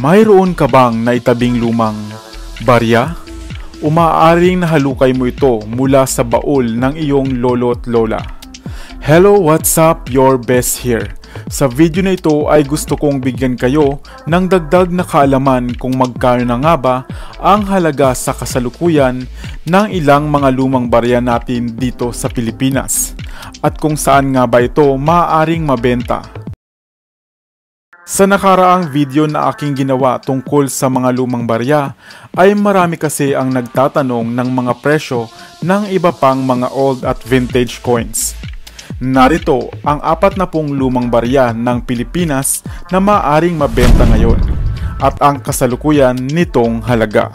Mayroon ka bang naitabing lumang barya? O maaaring nahalukay mo ito mula sa baul ng iyong lolo at lola. Hello, what's up? Your best here. Sa video na ito ay gusto kong bigyan kayo ng dagdag na kaalaman kung magkano na nga ba ang halaga sa kasalukuyan ng ilang mga lumang barya natin dito sa Pilipinas at kung saan nga ba ito maaaring mabenta. Sa nakaraang video na aking ginawa tungkol sa mga lumang barya ay marami kasi ang nagtatanong ng mga presyo ng iba pang mga old at vintage coins. Narito ang 40 lumang barya ng Pilipinas na maaaring mabenta ngayon at ang kasalukuyan nitong halaga.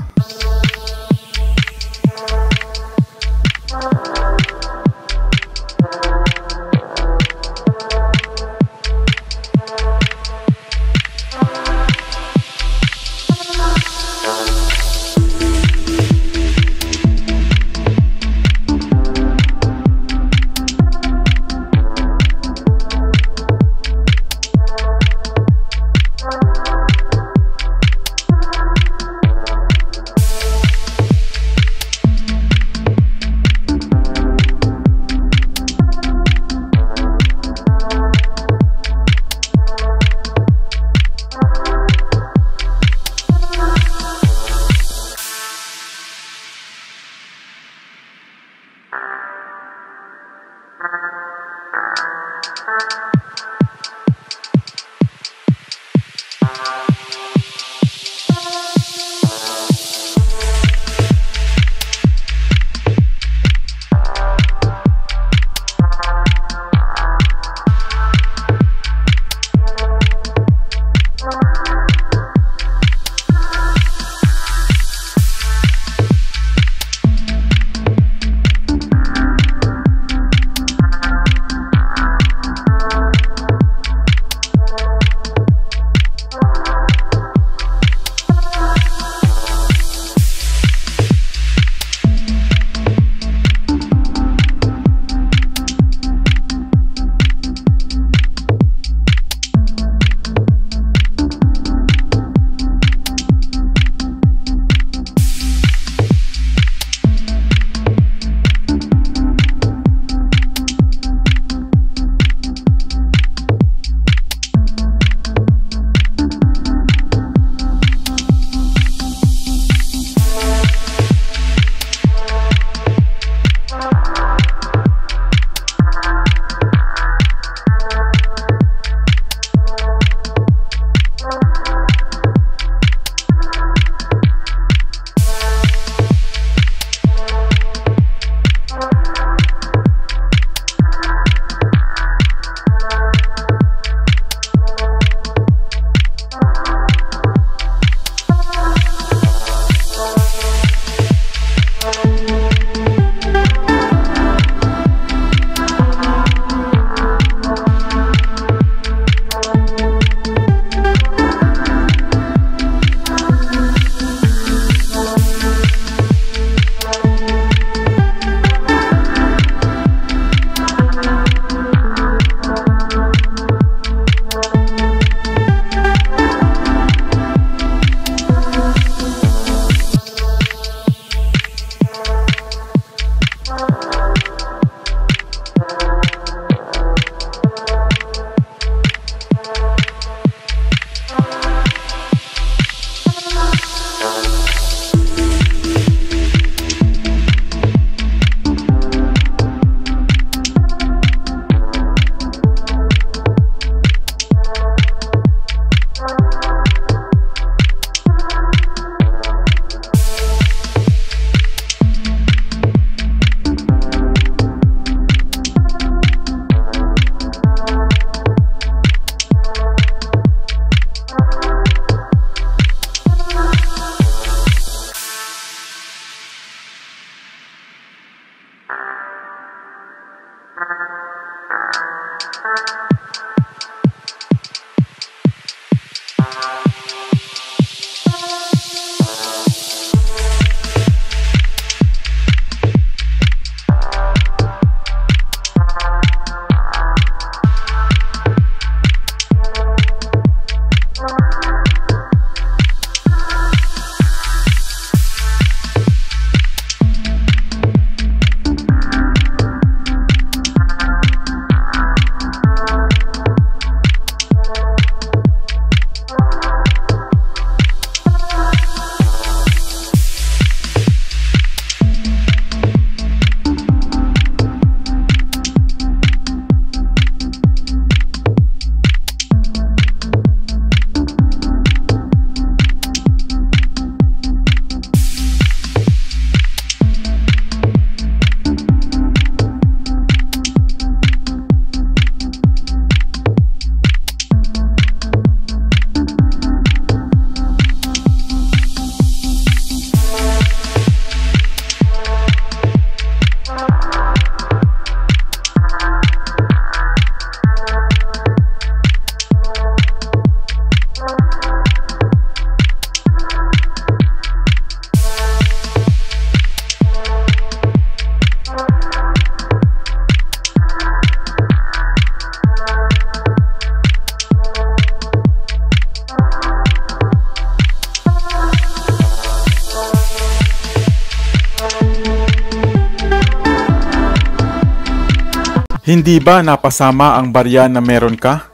Hindi ba napasama ang barya na meron ka?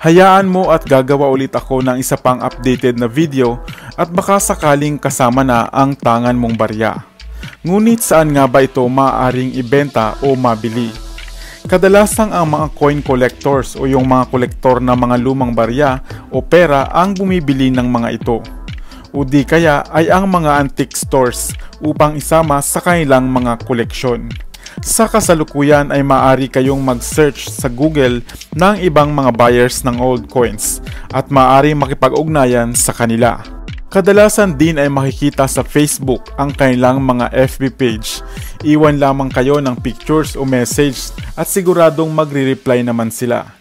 Hayaan mo at gagawa ulit ako ng isa pang updated na video at baka sakaling kasama na ang tangan mong barya. Ngunit saan nga ba ito maaaring ibenta o mabili? Kadalasang ang mga coin collectors o yung mga kolektor ng mga lumang barya o pera ang bumibili ng mga ito. O di kaya ay ang mga antique stores upang isama sa kanilang mga koleksyon. Sa kasalukuyan ay maaari kayong mag-search sa Google ng ibang mga buyers ng old coins at maaari makipag-ugnayan sa kanila. Kadalasan din ay makikita sa Facebook ang kanilang mga FB page. Iwan lamang kayo ng pictures o message at siguradong magre-reply naman sila.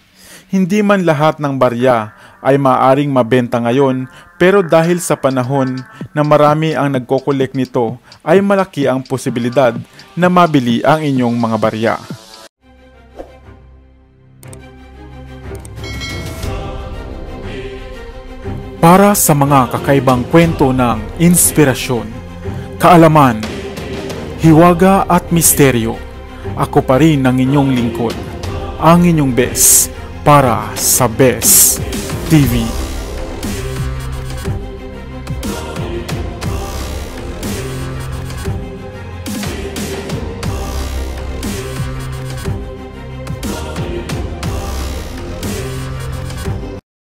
Hindi man lahat ng barya ay maaaring mabenta ngayon, pero dahil sa panahon na marami ang nagko-collect nito ay malaki ang posibilidad na mabili ang inyong mga barya. Para sa mga kakaibang kwento ng inspirasyon, kaalaman, hiwaga at misteryo, ako pa rin ang inyong lingkod, ang inyong best para sa Best TV.